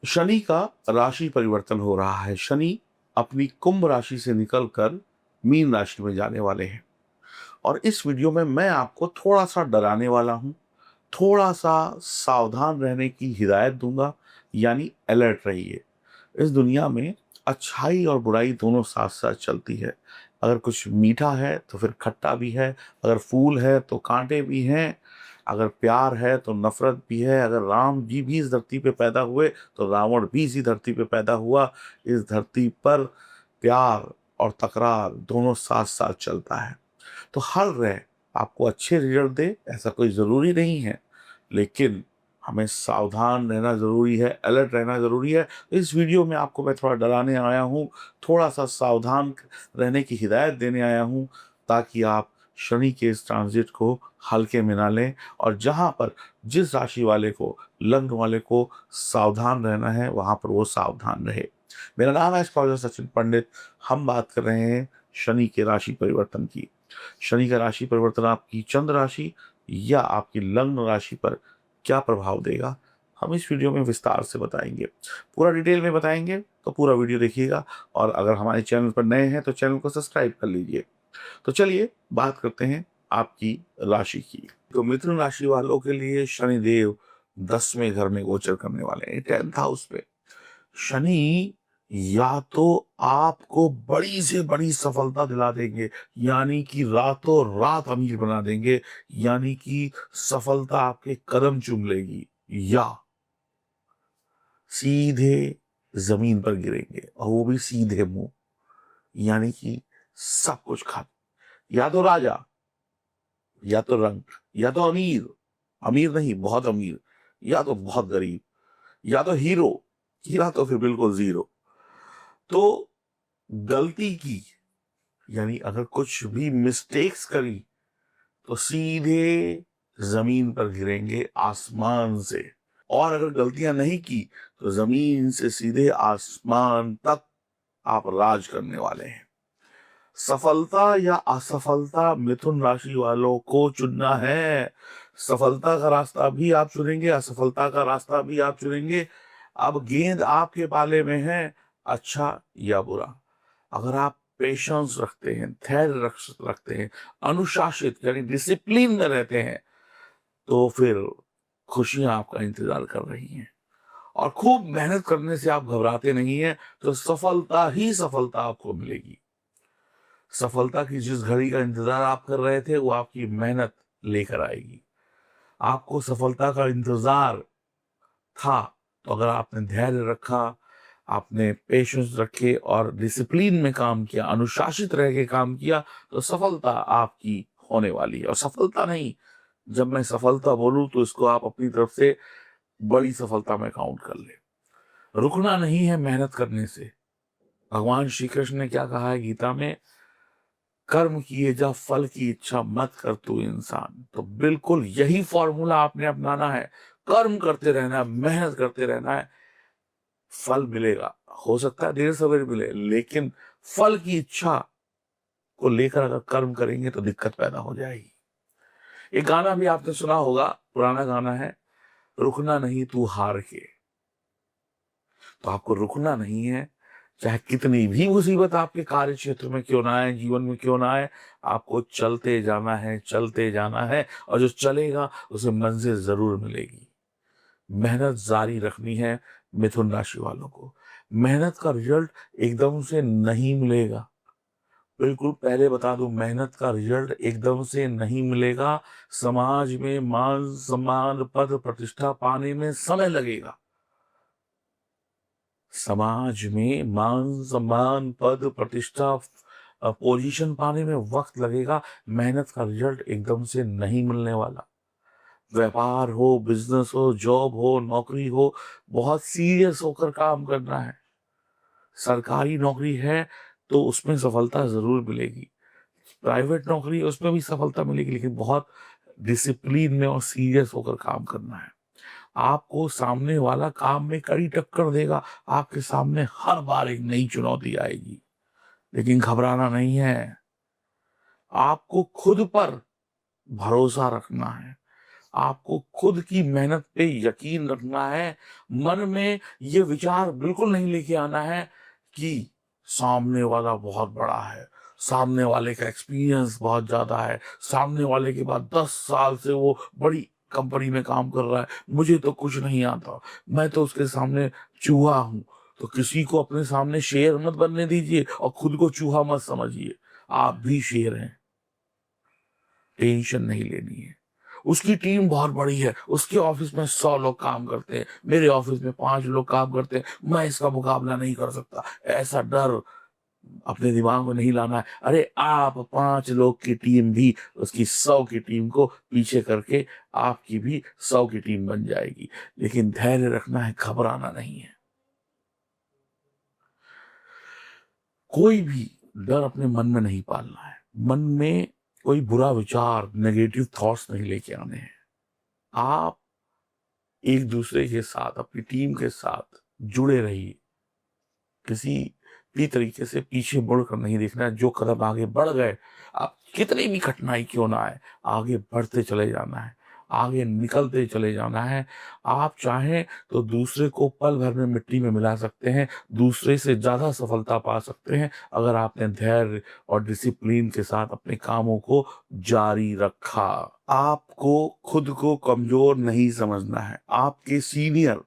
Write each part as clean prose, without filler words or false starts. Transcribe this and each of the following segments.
शनि का राशि परिवर्तन हो रहा है। शनि अपनी कुंभ राशि से निकलकर मीन राशि में जाने वाले हैं और इस वीडियो में मैं आपको थोड़ा-सा डराने वाला हूँ, थोड़ा-सा सावधान रहने की हिदायत दूँगा, यानी अलर्ट रहिए। इस दुनिया में अच्छाई और बुराई दोनों साथ-साथ चलती है। अगर कुछ मीठा है तो फिर खट्टा भी है, अगर फूल है तो काँटे भी हैं, अगर प्यार है तो नफ़रत भी है, अगर राम जी भी इस धरती पे पैदा हुए तो रावण भी इसी धरती पे पैदा हुआ। इस धरती पर प्यार और तकरार दोनों साथ-साथ चलता है। तो हर राय आपको अच्छे रिजल्ट दे ऐसा कोई ज़रूरी नहीं है, लेकिन हमें सावधान रहना ज़रूरी है, अलर्ट रहना ज़रूरी है। इस वीडियो में आपको मैं थोड़ा डराने आया हूँ, थोड़ा-सा सावधान रहने की हिदायत देने आया हूँ, ताकि आप शनि के इस ट्रांज़िट को हल्के में ना लें और जहाँ पर जिस राशि वाले को, लग्न वाले को सावधान रहना है, वहाँ पर वो सावधान रहे। मेरा नाम है एस्ट्रोलॉजर सचिन पंडित। हम बात कर रहे हैं शनि के राशि परिवर्तन की। शनि का राशि परिवर्तन आपकी चंद्र राशि या आपकी लग्न राशि पर क्या प्रभाव देगा, हम इस वीडियो में विस्तार से बताएंगे। पूरा डिटेल में बताएंगे तो पूरा वीडियो देखिएगा और अगर हमारे चैनल पर नए हैं तो चैनल को सब्सक्राइब कर लीजिए। तो चलिए बात करते हैं आपकी राशि की। तो मिथुन राशि वालों के लिए शनिदेव 10वें घर में गोचर करने वाले हैं, 10th हाउस पे। शनि या तो आपको बड़ी से बड़ी सफलता दिला देंगे, यानी कि रातों रात अमीर बना देंगे, यानी कि सफलता आपके कदम चूम लेगी, या सीधे जमीन पर गिरेंगे और वो भी सीधे मुंह, यानी कि सब कुछ खा, या तो राजा, या तो रंक, या तो अमीर, अमीर नहीं बहुत अमीर, या तो बहुत गरीब, या तो हीरो, हीरा तो फिर बिल्कुल जीरो। तो गलती की, यानी अगर कुछ भी मिस्टेक्स करी तो सीधे जमीन पर गिरेंगे आसमान से, और अगर गलतियां नहीं की तो जमीन से सीधे आसमान तक आप राज करने वाले हैं। सफलता या असफलता मिथुन राशि वालों को चुनना है। सफलता का रास्ता भी आप चुनेंगे, असफलता का रास्ता भी आप चुनेंगे। अब गेंद आपके पाले में है, अच्छा या बुरा। अगर आप पेशेंस रखते हैं, धैर्य रखते हैं, अनुशासित यानी डिसिप्लिन में रहते हैं, तो फिर खुशियां आपका इंतजार कर रही हैं। और खूब मेहनत करने से आप घबराते नहीं हैं, तो सफलता ही सफलता आपको मिलेगी। सफलता की जिस घड़ी का इंतजार आप कर रहे थे, वो आपकी मेहनत लेकर आएगी। आपको सफलता का इंतजार था, तो अगर आपने धैर्य रखा, आपने पेशेंस रखे और डिसिप्लिन में काम किया, अनुशासित रह के काम किया, तो सफलता आपकी होने वाली है। और सफलता नहीं, जब मैं सफलता बोलूं तो इसको आप अपनी तरफ से बड़ी सफलता में काउंट कर ले। रुकना नहीं है मेहनत करने से। भगवान श्री कृष्ण ने क्या कहा है गीता में, कर्म किए जा फल की इच्छा मत कर तू इंसान। तो बिल्कुल यही फॉर्मूला आपने अपनाना है। कर्म करते रहना है, मेहनत करते रहना है, फल मिलेगा। हो सकता है देर सवेर मिले, लेकिन फल की इच्छा को लेकर अगर कर्म करेंगे तो दिक्कत पैदा हो जाएगी। एक गाना भी आपने सुना होगा, पुराना गाना है, रुकना नहीं तू हार के। तो आपको रुकना नहीं है, चाहे कितनी भी मुसीबत आपके कार्य क्षेत्र में क्यों ना आए, जीवन में क्यों ना आए, आपको चलते जाना है, चलते जाना है, और जो चलेगा उसे मंजिल जरूर मिलेगी। मेहनत जारी रखनी है मिथुन राशि वालों को। मेहनत का रिजल्ट एकदम से नहीं मिलेगा। बिल्कुल पहले बता दूं, मेहनत का रिजल्ट एकदम से नहीं मिलेगा। समाज में मान सम्मान पद प्रतिष्ठा पाने में समय लगेगा। समाज में मान सम्मान पद प्रतिष्ठा पोजीशन पाने में वक्त लगेगा। मेहनत का रिजल्ट एकदम से नहीं मिलने वाला। व्यापार हो, बिजनेस हो, जॉब हो, नौकरी हो, बहुत सीरियस होकर काम करना है। सरकारी नौकरी है तो उसमें सफलता जरूर मिलेगी, प्राइवेट नौकरी है उसमें भी सफलता मिलेगी, लेकिन बहुत डिसिप्लिन में और सीरियस होकर काम करना है। आपको सामने वाला काम में कड़ी टक्कर देगा, आपके सामने हर बार एक नई चुनौती आएगी, लेकिन घबराना नहीं है। आपको खुद पर भरोसा रखना है, आपको खुद की मेहनत पे यकीन रखना है। मन में ये विचार बिल्कुल नहीं लेके आना है कि सामने वाला बहुत बड़ा है, सामने वाले का एक्सपीरियंस बहुत ज़्यादा है, सामने वाले के बाद 10 साल से वो बड़ी कंपनी में काम कर रहा है, मुझे तो कुछ नहीं आता, मैं तो उसके सामने चूहा हूँ। तो किसी को अपने सामने शेर मत बनने दीजिए और खुद को चूहा मत समझिए। आप भी शेर हैं, टेंशन नहीं लेनी है। उसकी टीम बहुत बड़ी है, उसके ऑफिस में 100 लोग काम करते हैं, मेरे ऑफिस में 5 लोग काम करते हैं, मैं इसका मुकाबला नहीं कर सकता। ऐसा डर अपने दिमाग में नहीं लाना है। अरे आप 5 लोग की टीम भी उसकी 100 की टीम को पीछे करके आपकी भी 100 की टीम बन जाएगी। लेकिन धैर्य रखना है, घबराना नहीं है। कोई भी डर अपने मन में नहीं पालना है। मन में कोई बुरा विचार, नेगेटिव थॉट्स नहीं लेके आने हैं। आप एक दूसरे के साथ, अपनी टीम के साथ जुड़े रहिए। किसी भी तरीके से पीछे मुड़कर नहीं देखना है। जो कदम आगे बढ़ गए, आप कितनी भी कठिनाई क्यों ना आए, आगे बढ़ते चले जाना है, आगे निकलते चले जाना है। आप चाहें तो दूसरे को पल भर में मिट्टी में मिला सकते हैं, दूसरे से ज़्यादा सफलता पा सकते हैं, अगर आपने धैर्य और डिसिप्लिन के साथ अपने कामों को जारी रखा। आपको खुद को कमज़ोर नहीं समझना है। आपके सीनियर,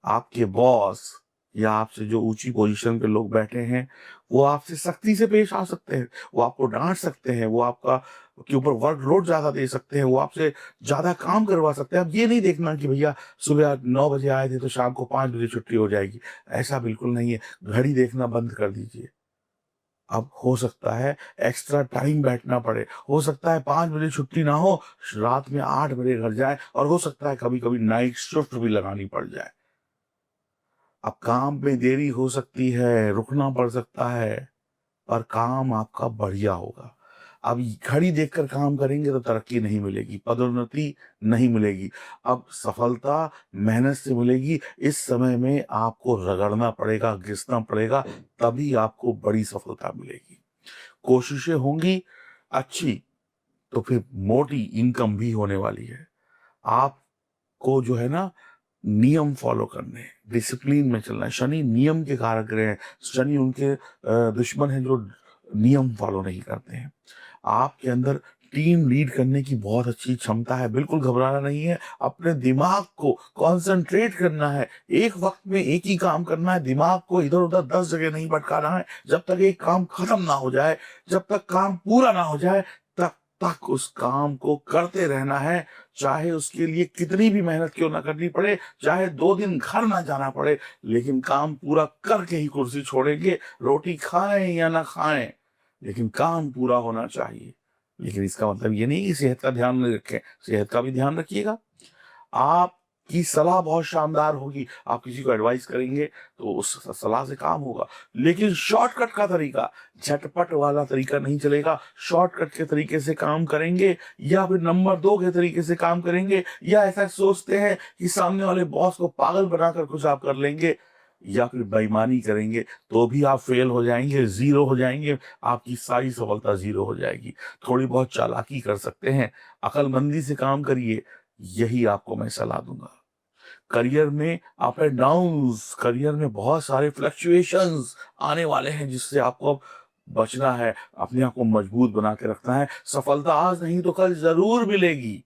आपके बॉस या आपसे जो ऊँची पोज़ीशन पे लोग बैठे हैं, वो आपसे सख्ती से पेश आ सकते हैं, वो आपको डाँट सकते हैं, वो आपका के ऊपर वर्कलोड ज़्यादा दे सकते हैं, वो आपसे ज़्यादा काम करवा सकते हैं। अब ये नहीं देखना कि भैया सुबह 9 बजे आए थे तो शाम को 5 बजे छुट्टी हो जाएगी, ऐसा बिल्कुल नहीं है। घड़ी देखना बंद कर दीजिए। अब हो सकता है एक्स्ट्रा टाइम बैठना पड़े, हो सकता है 5 बजे छुट्टी ना हो, रात में 8 बजे घर जाएँ और हो सकता है कभी-कभी नाइट शिफ्ट भी लगानी पड़ जाए। अब काम में देरी हो सकती है, रुकना पड़ सकता है, पर काम आपका बढ़िया होगा। अब घड़ी देखकर काम करेंगे तो तरक्की नहीं मिलेगी, पदोन्नति नहीं मिलेगी। अब सफलता मेहनत से मिलेगी। इस समय में आपको रगड़ना पड़ेगा, घिसना पड़ेगा, तभी आपको बड़ी सफलता मिलेगी। कोशिशें होंगी अच्छी, तो फिर मोटी इनकम भी होने वाली है। आपको जो है ना नियम फॉलो करने हैं, डिसिप्लिन में चलना है। शनि नियम के कारक ग्रह हैं, शनि उनके दुश्मन हैं जो नियम फॉलो नहीं करते हैं। आपके अंदर टीम लीड करने की बहुत अच्छी क्षमता है, बिल्कुल घबराना नहीं है। अपने दिमाग को कॉन्संट्रेट करना है, एक वक़्त में एक ही काम करना है, दिमाग को इधर-उधर 10 जगह नहीं भटकाना है। जब तक एक काम खत्म ना हो जाए, जब तक काम पूरा ना हो जाए, तब तक उस काम को करते रहना है। चाहे उसके लिए कितनी भी मेहनत क्यों ना करनी पड़े, चाहे 2 दिन घर ना जाना पड़े, लेकिन काम पूरा करके ही कुर्सी छोड़ेंगे। रोटी खाएँ या ना खाएँ, लेकिन काम पूरा होना चाहिए। लेकिन इसका मतलब ये नहीं कि सेहत का ध्यान नहीं रखें, सेहत का भी ध्यान रखिएगा। आपकी सलाह बहुत शानदार होगी, आप किसी को एडवाइस करेंगे तो उस सलाह से काम होगा। लेकिन शॉर्टकट का तरीका, झटपट वाला तरीका नहीं चलेगा। शॉर्टकट के तरीके से काम करेंगे या फिर नंबर 2 के तरीके से काम करेंगे, या ऐसा सोचते हैं कि सामने वाले बॉस को पागल बनाकर कुछ आप कर लेंगे, या फिर बेईमानी करेंगे, तो भी आप फेल हो जाएँगे, ज़ीरो हो जाएँगे, आपकी सारी सफलता ज़ीरो हो जाएगी। थोड़ी बहुत चालाकी कर सकते हैं, अक्लमंदी से काम करिए, यही आपको मैं सलाह दूँगा। करियर में अप एंड डाउन्स, करियर में बहुत सारे फ्लक्चुएशंस आने वाले हैं, जिससे आपको अब बचना है, अपने आप को मजबूत बना के रखना है। सफलता आज नहीं तो कल ज़रूर मिलेगी।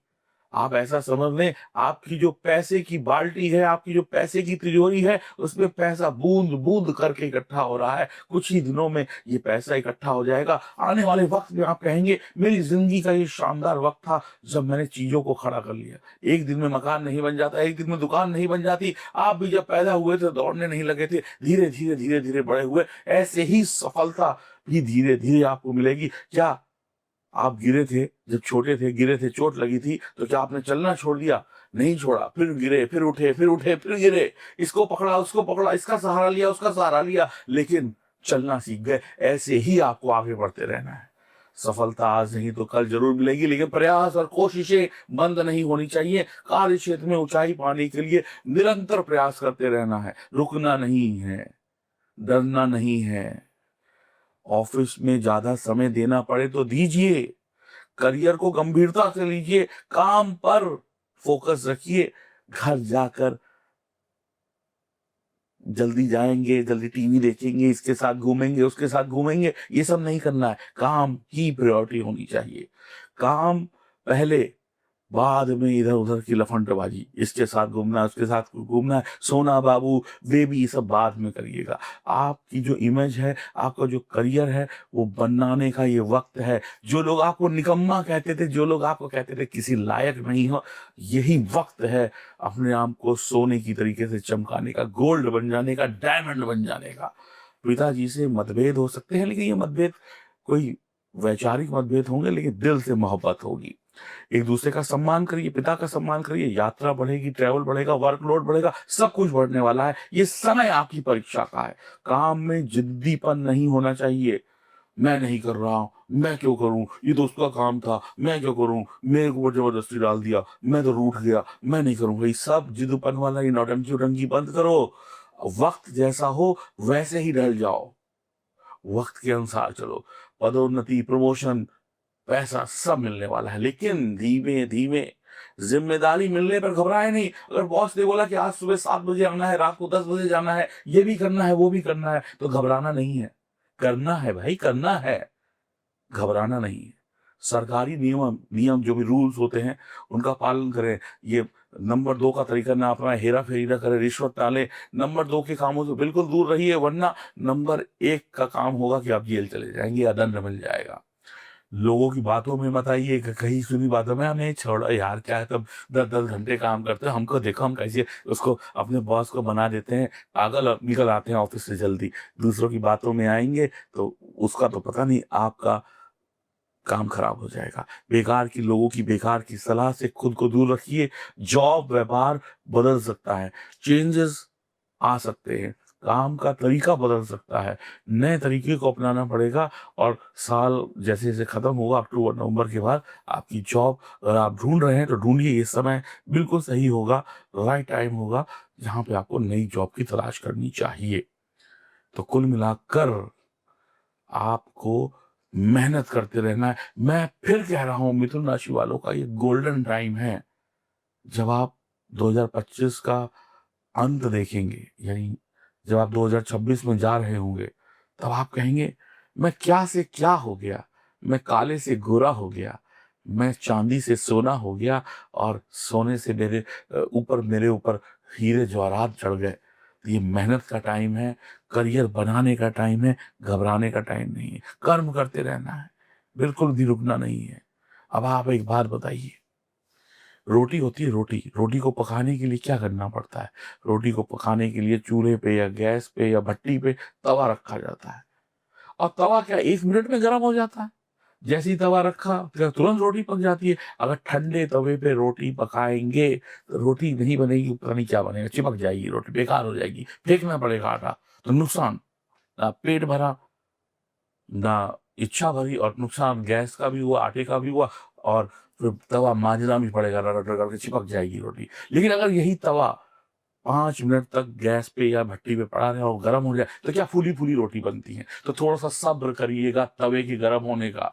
आप ऐसा समझ लें, आपकी जो पैसे की बाल्टी है, आपकी जो पैसे की तिजोरी है, उसमें पैसा बूँद-बूँद करके इकट्ठा हो रहा है। कुछ ही दिनों में ये पैसा इकट्ठा हो जाएगा। आने वाले वक़्त में आप कहेंगे, मेरी ज़िंदगी का ये शानदार वक़्त था, जब मैंने चीज़ों को खड़ा कर लिया। एक दिन में मकान नहीं बन जाता, एक दिन में दुकान नहीं बन जाती। आप भी जब पैदा हुए थे, दौड़ने नहीं लगे थे। धीरे-धीरे, धीरे-धीरे बड़े हुए। ऐसे ही सफलता भी धीरे-धीरे आपको मिलेगी। क्या आप गिरे थे, जब छोटे थे, गिरे थे, चोट लगी थी, तो क्या आपने चलना छोड़ दिया? नहीं छोड़ा, फिर गिरे, फिर उठे, फिर उठे, फिर गिरे। इसको पकड़ा, उसको पकड़ा, इसका सहारा लिया, उसका सहारा लिया, लेकिन चलना सीख गए। ऐसे ही आपको आगे बढ़ते रहना है। सफलता आज नहीं तो कल ज़रूर मिलेगी, लेकिन प्रयास और कोशिशें बंद नहीं होनी चाहिए। कार्य क्षेत्र में ऊँचाई पाने के लिए निरंतर प्रयास करते रहना है, रुकना नहीं है, डरना नहीं है। ऑफ़िस में ज़्यादा समय देना पड़े तो दीजिए। करियर को गंभीरता से लीजिए, काम पर फोकस रखिए। घर जाकर जल्दी जाएंगे, जल्दी टीवी देखेंगे, इसके साथ घूमेंगे, उसके साथ घूमेंगे, ये सब नहीं करना है। काम की प्रायोरिटी होनी चाहिए। काम पहले, बाद में इधर उधर की लफंडबाजी, इसके साथ घूमना, उसके साथ घूमना, सोना बाबू, बेबी, ये सब बाद में करिएगा। आपकी जो इमेज है, आपका जो करियर है, वो बनाने का ये वक्त है। जो लोग आपको निकम्मा कहते थे, जो लोग आपको कहते थे किसी लायक नहीं हो, यही वक्त है अपने आप को सोने की तरीके से चमकाने का, गोल्ड बन जाने का, डायमंड बन जाने का। पिताजी से मतभेद हो सकते हैं, लेकिन ये मतभेद कोई वैचारिक मतभेद होंगे, लेकिन दिल से मोहब्बत होगी। एक दूसरे का सम्मान करिए, पिता का सम्मान करिए, यात्रा बढ़ेगी, ट्रैवल बढ़ेगा, वर्कलोड बढ़ेगा, सब कुछ बढ़ने वाला है। ये समय आपकी परीक्षा का है। काम में जिद्दीपन नहीं होना चाहिए। मैं नहीं कर रहा हूं, मैं क्यों करूं, ये दोस्त का काम था, मैं क्यों करूं, मेरे ऊपर जबरदस्ती डाल दिया, मैं तो रूठ गया, मैं नहीं करूंगा। ये सब जिद्दपन वाला, ये नौटंकी उटंकी बंद करो। वक्त जैसा हो वैसे ही ढल जाओ, वक्त के अनुसार चलो। पदोन्नति, प्रमोशन, पैसा सब मिलने वाला है, लेकिन धीमे धीमे। जिम्मेदारी मिलने पर घबराए नहीं। अगर बॉस ने बोला कि आज सुबह 7 बजे आना है, रात को 10 बजे जाना है, ये भी करना है, वो भी करना है, तो घबराना नहीं है। करना है भाई, करना है, घबराना नहीं है। सरकारी नियम नियम जो भी रूल्स होते हैं, उनका पालन करें। ये नंबर 2 का तरीका ना अपनाएं, हेरा फेरी ना करें, रिश्वत ना लें। नंबर 2 के कामों से बिल्कुल दूर रहिए, वरना नंबर 1 का काम होगा कि आप जेल चले जाएंगे या दंड मिल जाएगा। लोगों की बातों में मत आइए, कहीं सुनी बातों में, हमें छोड़ो यार, क्या है, तब 10-10 घंटे काम करते हैं, हमको देखो हम कैसे उसको, अपने बॉस को बना देते हैं पागल, और निकल आते हैं ऑफिस से जल्दी। दूसरों की बातों में आएंगे तो उसका तो पता नहीं, आपका काम खराब हो जाएगा। बेकार की लोगों की बेकार की सलाह से खुद को दूर रखिए। जॉब, व्यापार बदल सकता है, चेंजेस आ सकते हैं, काम का तरीका बदल सकता है, नए तरीके को अपनाना पड़ेगा। और साल जैसे जैसे खत्म होगा, अक्टूबर नवंबर के बाद आपकी जॉब अगर आप ढूंढ रहे हैं तो ढूंढिए। ये समय बिल्कुल सही होगा, राइट टाइम होगा, जहां पे आपको नई जॉब की तलाश करनी चाहिए। तो कुल मिलाकर आपको मेहनत करते रहना है। मैं फिर कह रहा हूं, मिथुन राशि वालों का ये गोल्डन टाइम है। जब आप 2025 का अंत देखेंगे, यानी जब आप 2026 में जा रहे होंगे, तब आप कहेंगे मैं क्या से क्या हो गया, मैं काले से गोरा हो गया, मैं चांदी से सोना हो गया, और सोने से मेरे ऊपर हीरे जवाहरात चढ़ गए। तो ये मेहनत का टाइम है, करियर बनाने का टाइम है, घबराने का टाइम नहीं है। कर्म करते रहना है, बिल्कुल भी रुकना नहीं है। अब आप एक बात बताइए, रोटी होती है, रोटी, रोटी को पकाने के लिए क्या करना पड़ता है? रोटी को पकाने के लिए चूल्हे पे या गैस पे या भट्टी पे तवा रखा जाता है, और तवा क्या 1 मिनट में गर्म हो जाता है? जैसे ही तवा रखा फिर तुरंत रोटी पक जाती है। अगर ठंडे तवे पे रोटी पकाएंगे तो रोटी नहीं बनेगी, पता नहीं क्या बनेगा, चिपक जाएगी रोटी, बेकार हो जाएगी, फेंकना पड़ेगा आटा। तो नुकसान, ना पेट भरा, ना इच्छा भरी, और नुकसान गैस का भी हुआ, आटे का भी हुआ, और फिर तवा मांजना भी पड़ेगा, रगड़ रगड़ के चिपक जाएगी रोटी। लेकिन अगर यही तवा 5 मिनट तक गैस पे या भट्टी पे पड़ा रहे और गर्म हो जाए, तो क्या फूली फूली रोटी बनती है। तो थोड़ा सा सब्र करिएगा तवे के गर्म होने का,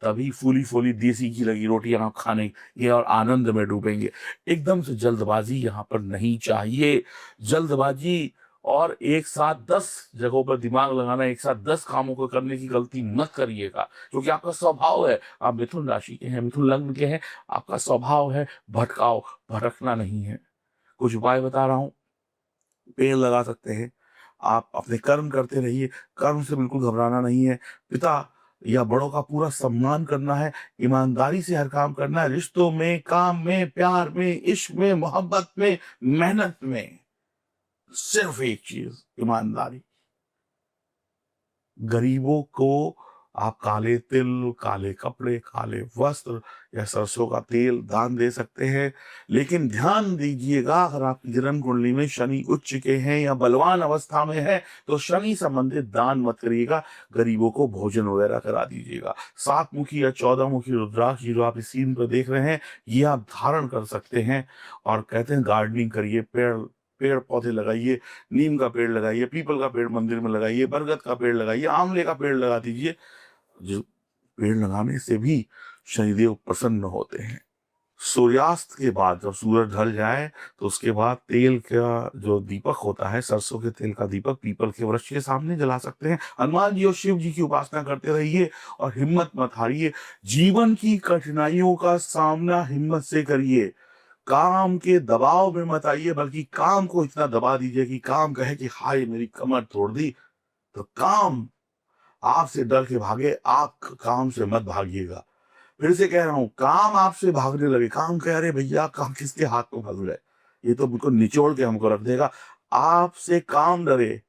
तभी फूली फूली देसी घी लगी रोटियां आप खाने ये और आनंद में डूबेंगे। एकदम से जल्दबाजी यहाँ पर नहीं चाहिए। जल्दबाजी और एक साथ 10 जगहों पर दिमाग लगाना, एक साथ 10 कामों को करने की गलती मत करिएगा, क्योंकि आपका स्वभाव है, आप मिथुन राशि के हैं, मिथुन लग्न के हैं, आपका स्वभाव है भटकाओ, भटकना नहीं है। कुछ उपाय बता रहा हूँ, पेड़ लगा सकते हैं, आप अपने कर्म करते रहिए, कर्म से बिल्कुल घबराना नहीं है। पिता या बड़ों का पूरा सम्मान करना है, ईमानदारी से हर काम करना है, रिश्तों में, काम में, प्यार में, इश्क में, मोहब्बत में, मेहनत में, सिर्फ एक चीज, ईमानदारी। गरीबों को आप काले तिल, काले कपड़े, काले वस्त्र या सरसों का तेल दान दे सकते हैं। लेकिन ध्यान दीजिएगा, अगर आपकी जन्म कुंडली में शनि उच्च के हैं या बलवान अवस्था में है, तो शनि संबंधित दान मत करिएगा, गरीबों को भोजन वगैरह करा दीजिएगा। 7 मुखी या 14 मुखी रुद्राक्ष जो आप इस सीन पर देख रहे हैं, ये आप धारण कर सकते हैं। और कहते हैं गार्डनिंग करिए, पेड़ पेड़ पौधे लगाइए, नीम का पेड़ लगाइए, पीपल का पेड़ मंदिर में लगाइए, बरगद का पेड़ लगाइए, आंवले का पेड़ लगा दीजिए। जो पेड़ लगाने से भी शनिदेव प्रसन्न होते हैं। सूर्यास्त के बाद जब सूरज ढल जाए तो उसके बाद तेल का जो दीपक होता है, सरसों के तेल का दीपक पीपल के वृक्ष के सामने जला सकते हैं। हनुमान जी और शिव जी की उपासना करते रहिए और हिम्मत मत हारिए। जीवन की कठिनाइयों का सामना हिम्मत से करिए। काम के दबाव में मत आइए, बल्कि काम को इतना दबा दीजिए कि काम कहे कि हाय मेरी कमर तोड़ दी। तो काम आपसे डर के भागे, आप काम से मत भागिएगा। फिर से कह रहा हूँ, काम आपसे भागने लगे, काम कह रहे भैया काम किसके हाथ में फंस गए, ये तो बिल्कुल निचोड़ के हमको रख देगा। आपसे काम डरे,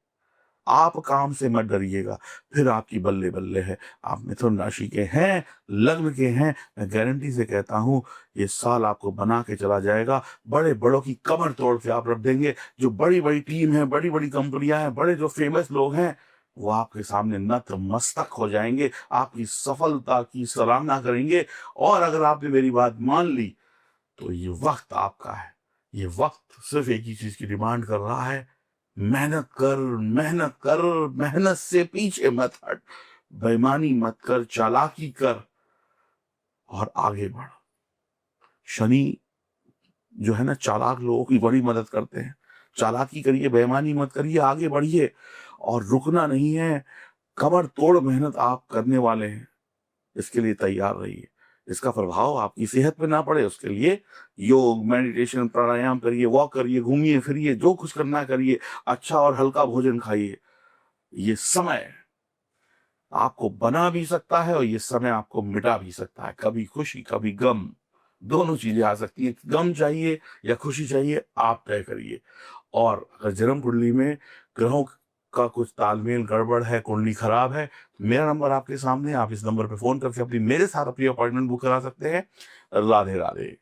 आप काम से मत डरिएगा, फिर आपकी बल्ले बल्ले है। आप मिथुन राशि के हैं, लग्न के हैं, मैं गारंटी से कहता हूँ ये साल आपको बना के चला जाएगा। बड़े बड़ों की कमर तोड़ के आप रख देंगे। जो बड़ी बड़ी टीम है, बड़ी बड़ी कंपनियां हैं, बड़े जो फेमस लोग हैं, वो आपके सामने नतमस्तक हो जाएंगे, आपकी सफलता की सराहना करेंगे। और अगर आपने मेरी बात मान ली तो ये वक्त आपका है। ये वक्त सिर्फ एक ही चीज की डिमांड कर रहा है, मेहनत कर, मेहनत कर, मेहनत से पीछे मत हट, बेईमानी मत कर, चालाकी कर और आगे बढ़। शनि जो है ना, चालाक लोगों की बड़ी मदद करते हैं। चालाकी करिए, बेईमानी मत करिए, आगे बढ़िए और रुकना नहीं है। कमर तोड़ मेहनत आप करने वाले हैं, इसके लिए तैयार रहिए। इसका प्रभाव आपकी सेहत पे ना पड़े, उसके लिए योग, मेडिटेशन, प्राणायाम करिए, वॉक करिए, घूमिए फिरिए, जो कुछ करना करिए, अच्छा और हल्का भोजन खाइए। ये समय आपको बना भी सकता है और ये समय आपको मिटा भी सकता है। कभी खुशी, कभी गम, दोनों चीजें आ सकती हैं। गम चाहिए या खुशी चाहिए, आप तय करिए। और अगर जन्म कुंडली में ग्रहों का कुछ तालमेल गड़बड़ है, कुंडली खराब है, मेरा नंबर आपके सामने, आप इस नंबर पे फोन करके अपनी मेरे साथ अपनी अपॉइंटमेंट बुक करा सकते हैं। राधे राधे।